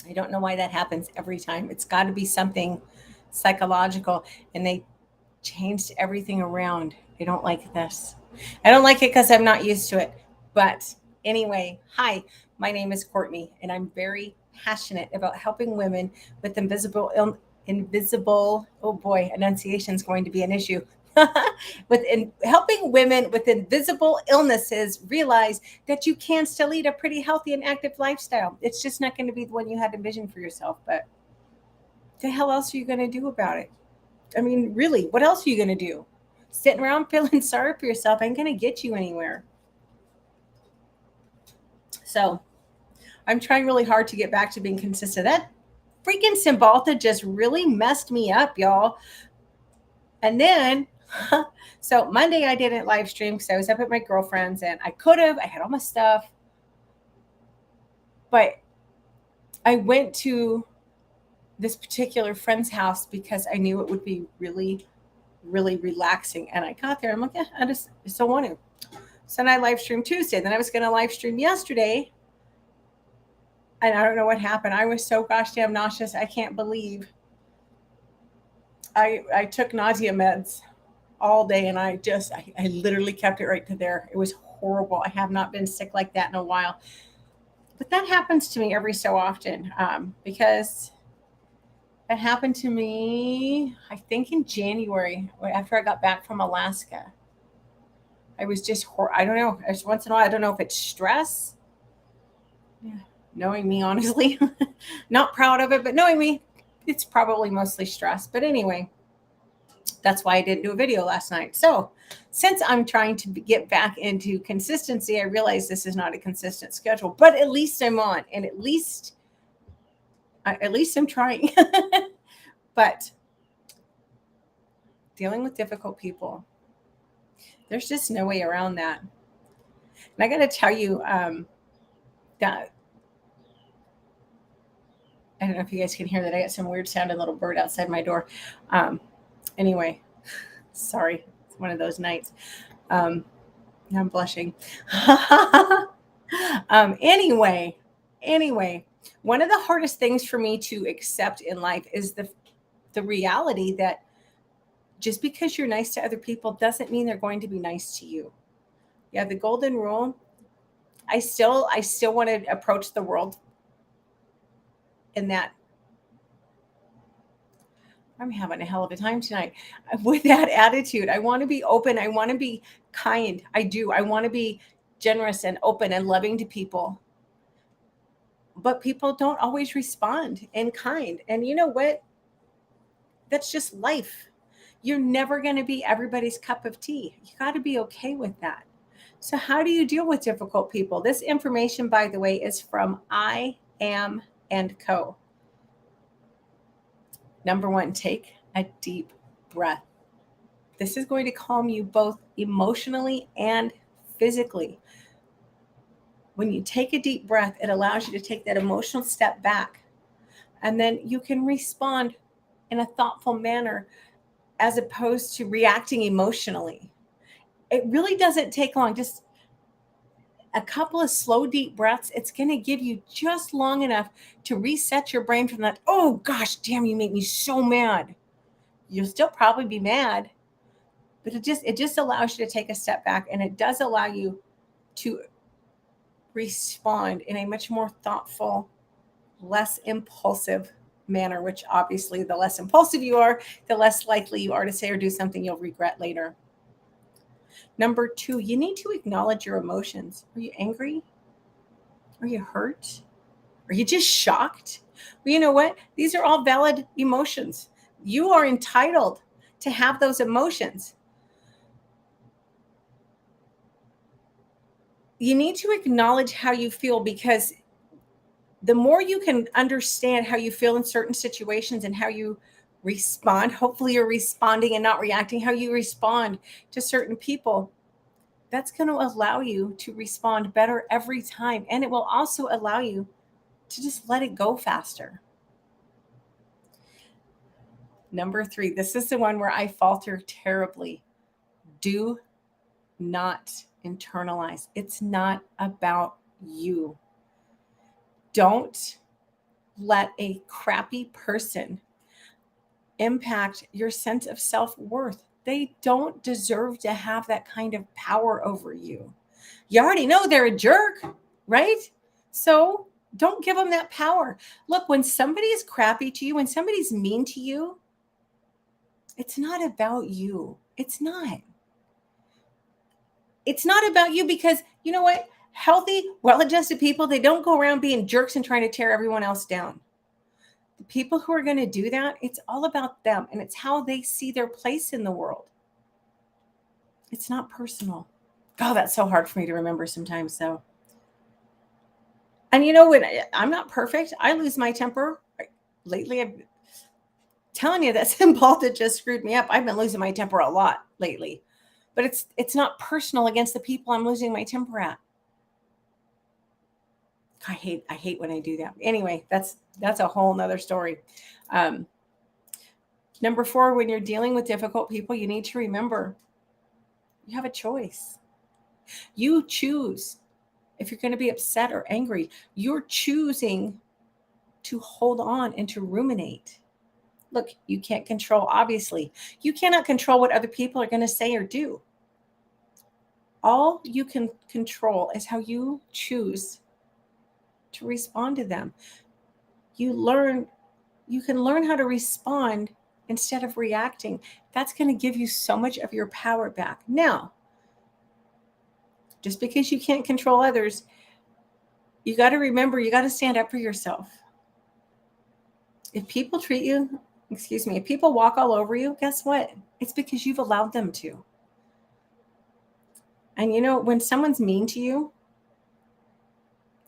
I don't know why that happens every time. It's got to be something psychological. And they changed everything around. I don't like this. I don't like it because I'm not used to it. But anyway, hi, my name is Courtney, and I'm very passionate about helping women with invisible, oh boy, enunciation is going to be an issue. Helping women with invisible illnesses realize that you can still lead a pretty healthy and active lifestyle. It's just not going to be the one you had envisioned for yourself. But the hell else are you going to do about it? I mean, really, what else are you going to do? Sitting around feeling sorry for yourself ain't going to get you anywhere. So I'm trying really hard to get back to being consistent. That freaking Cymbalta just really messed me up, y'all. And then, so Monday I didn't live stream because I was up at my girlfriend's and I could have, I had all my stuff, but I went to this particular friend's house because I knew it would be really, really relaxing. And I got there, I'm like, yeah, I just still want to. So then I live streamed Tuesday. Then I was going to live stream yesterday. And I don't know what happened. I was so gosh damn nauseous. I can't believe I took nausea meds all day and I literally kept it right to there. It was horrible. I have not been sick like that in a while. But that happens to me every so often because it happened to me, I think, in January after I got back from Alaska. I was just, I don't know. Just once in a while, I don't know if it's stress. Yeah, knowing me, honestly, not proud of it, but knowing me, it's probably mostly stress. But anyway, that's why I didn't do a video last night. So, since I'm trying to get back into consistency, I realize this is not a consistent schedule, but at least I'm on, and at least I'm trying. But dealing with difficult people, there's just no way around that. And I got to tell you that I don't know if you guys can hear that. I got some weird sounding little bird outside my door. Um, anyway, sorry, it's one of those nights. Um, I'm blushing. Anyway, one of the hardest things for me to accept in life is the reality that just because you're nice to other people doesn't mean they're going to be nice to you. Yeah, the golden rule. I still want to approach the world in that I'm having a hell of a time tonight with that attitude. I want to be open. I want to be kind. I do. I want to be generous and open and loving to people. But people don't always respond in kind. And you know what? That's just life. You're never going to be everybody's cup of tea. You got to be okay with that. So, how do you deal with difficult people? This information, by the way, is from I Am and Co. Number one, take a deep breath. This is going to calm you both emotionally and physically. When you take a deep breath, it allows you to take that emotional step back and then you can respond in a thoughtful manner as opposed to reacting emotionally. It really doesn't take long, just a couple of slow, deep breaths. It's going to give you just long enough to reset your brain from that, oh gosh, damn, you make me so mad. You'll still probably be mad, but it just allows you to take a step back and it does allow you to respond in a much more thoughtful, less impulsive manner, which obviously the less impulsive you are, the less likely you are to say or do something you'll regret later. Number two, you need to acknowledge your emotions. Are you angry? Are you hurt? Are you just shocked? Well, you know what? These are all valid emotions. You are entitled to have those emotions. You need to acknowledge how you feel because the more you can understand how you feel in certain situations and how you respond, hopefully you're responding and not reacting, how you respond to certain people, that's going to allow you to respond better every time. And it will also allow you to just let it go faster. Number three, this is the one where I falter terribly. Do not internalize. It's not about you. Don't let a crappy person impact your sense of self-worth. They don't deserve to have that kind of power over you. You already know they're a jerk, right? So don't give them that power. Look, when somebody is crappy to you, when somebody's mean to you, it's not about you. It's not. It's not about you, because you know what? Healthy, well-adjusted people, they don't go around being jerks and trying to tear everyone else down. The people who are going to do that, it's all about them, and it's how they see their place in the world. It's not personal. Oh, that's so hard for me to remember sometimes. So, and you know, when I'm not perfect, I lose my temper. Lately, I'm telling you that St. Paul that just screwed me up. I've been losing my temper a lot lately, but it's not personal against the people I'm losing my temper at. I hate when I do that. Anyway, that's a whole nother story. Number 4, when you're dealing with difficult people, you need to remember you have a choice. You choose if you're going to be upset or angry. You're choosing to hold on and to ruminate. Look, you can't control, obviously. You cannot control what other people are going to say or do. All you can control is how you choose to respond to them. You can learn how to respond instead of reacting. That's going to give you so much of your power back. Now, just because you can't control others, you got to remember, you got to stand up for yourself. If people if people walk all over you, guess what? It's because you've allowed them to. And you know, when someone's mean to you,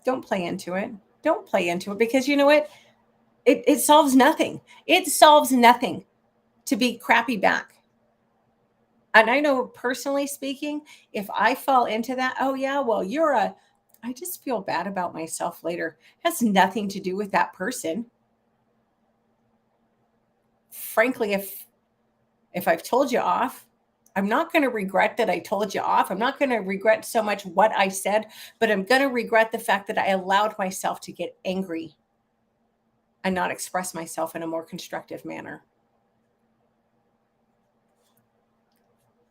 don't play into it. Don't play into it, because you know what? It solves nothing. It solves nothing to be crappy back. And I know, personally speaking, if I fall into that, oh yeah, well, I just feel bad about myself later. It has nothing to do with that person. Frankly, if I've told you off, I'm not going to regret that I told you off. I'm not going to regret so much what I said, but I'm going to regret the fact that I allowed myself to get angry and not express myself in a more constructive manner.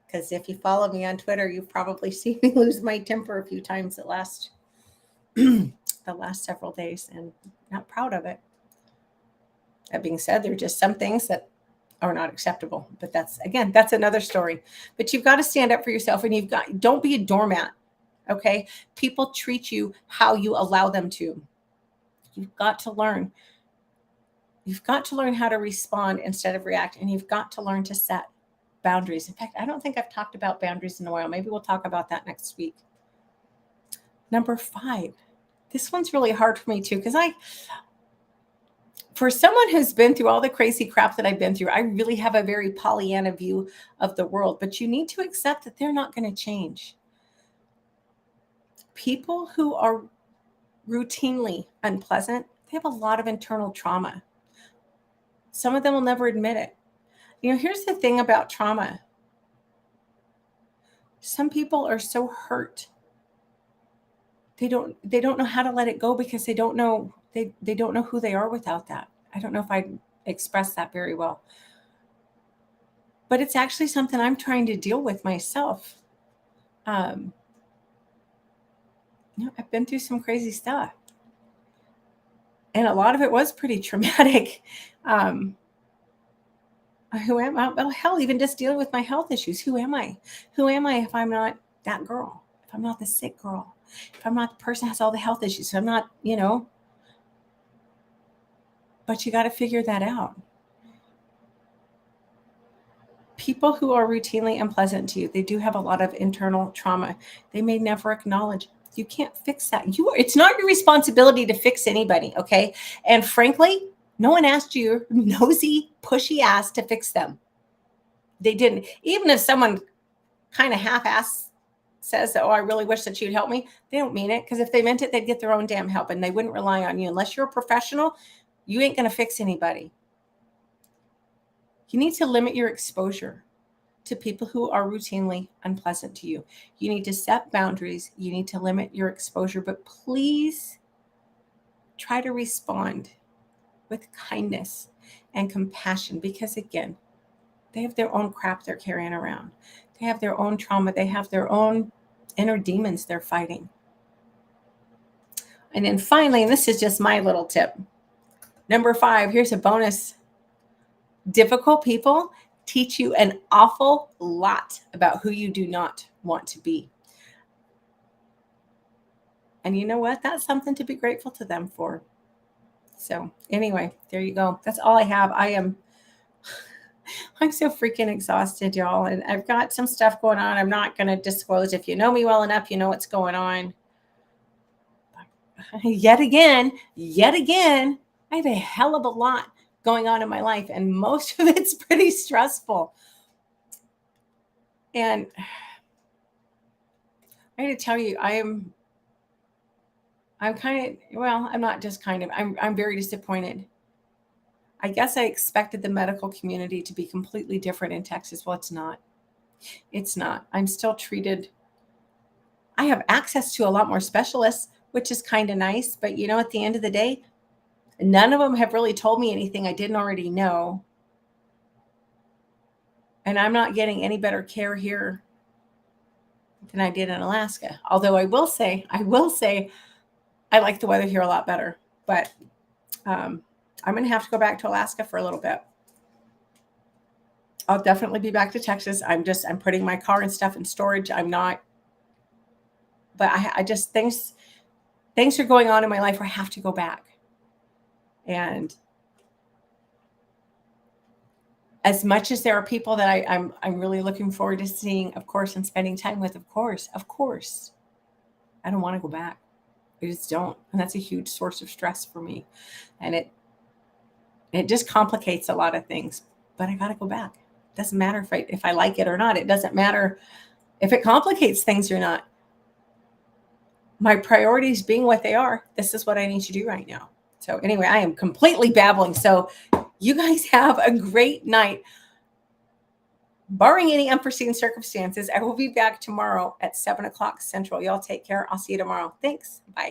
Because if you follow me on Twitter, you've probably seen me lose my temper a few times the last several days, and not proud of it. That being said, there are just some things that are not acceptable, but that's another story. But you've got to stand up for yourself, and don't be a doormat. Okay. People treat you how you allow them to. You've got to learn how to respond instead of react. And you've got to learn to set boundaries. In fact, I don't think I've talked about boundaries in a while. Maybe we'll talk about that next week. Number 5, this one's really hard for me too, because for someone who's been through all the crazy crap that I've been through, I really have a very Pollyanna view of the world, but you need to accept that they're not going to change. People who are routinely unpleasant, they have a lot of internal trauma. Some of them will never admit it. You know, here's the thing about trauma. Some people are so hurt. They don't know how to let it go, because they don't know who they are without that. I don't know if I expressed that very well. But it's actually something I'm trying to deal with myself. I've been through some crazy stuff. And a lot of it was pretty traumatic. Who am I? Well, hell, even just dealing with my health issues. Who am I? Who am I if I'm not that girl? If I'm not the sick girl? If I'm not the person who has all the health issues? So I'm not, But you got to figure that out. People who are routinely unpleasant to you, they do have a lot of internal trauma. They may never acknowledge. You can't fix that. It's not your responsibility to fix anybody, okay? And frankly, no one asked your nosy, pushy ass to fix them. They didn't. Even if someone kind of half-ass says, oh, I really wish that you'd help me, they don't mean it, because if they meant it, they'd get their own damn help, and they wouldn't rely on you. Unless you're a professional, you ain't going to fix anybody. You need to limit your exposure to people who are routinely unpleasant to you. You need to set boundaries. You need to limit your exposure, but please try to respond with kindness and compassion, because again, they have their own crap they're carrying around. They have their own trauma. They have their own inner demons they're fighting. And then finally, and this is just my little tip, number 5, here's a bonus. Difficult people teach you an awful lot about who you do not want to be. And you know what? That's something to be grateful to them for. So anyway, there you go. That's all I have. I'm so freaking exhausted, y'all. And I've got some stuff going on. I'm not going to disclose. If you know me well enough, you know what's going on. Yet again, I have a hell of a lot going on in my life, and most of it's pretty stressful. And I got to tell you, I'm kind of, well, I'm not just kind of, I'm very disappointed. I guess I expected the medical community to be completely different in Texas. Well, it's not. It's not. I'm still treated. I have access to a lot more specialists, which is kind of nice. But you know, at the end of the day, none of them have really told me anything I didn't already know. And I'm not getting any better care here than I did in Alaska. Although I will say, I like the weather here a lot better. But I'm going to have to go back to Alaska for a little bit. I'll definitely be back to Texas. I'm putting my car and stuff in storage. I'm not, but I just, things are going on in my life where I have to go back. And as much as there are people that I'm really looking forward to seeing, of course, and spending time with, of course, I don't want to go back. I just don't. And that's a huge source of stress for me. And it just complicates a lot of things, but I got to go back. It doesn't matter if I like it or not. It doesn't matter if it complicates things or not. My priorities being what they are, this is what I need to do right now. So anyway, I am completely babbling. So you guys have a great night. Barring any unforeseen circumstances, I will be back tomorrow at 7 o'clock Central. Y'all take care. I'll see you tomorrow. Thanks. Bye.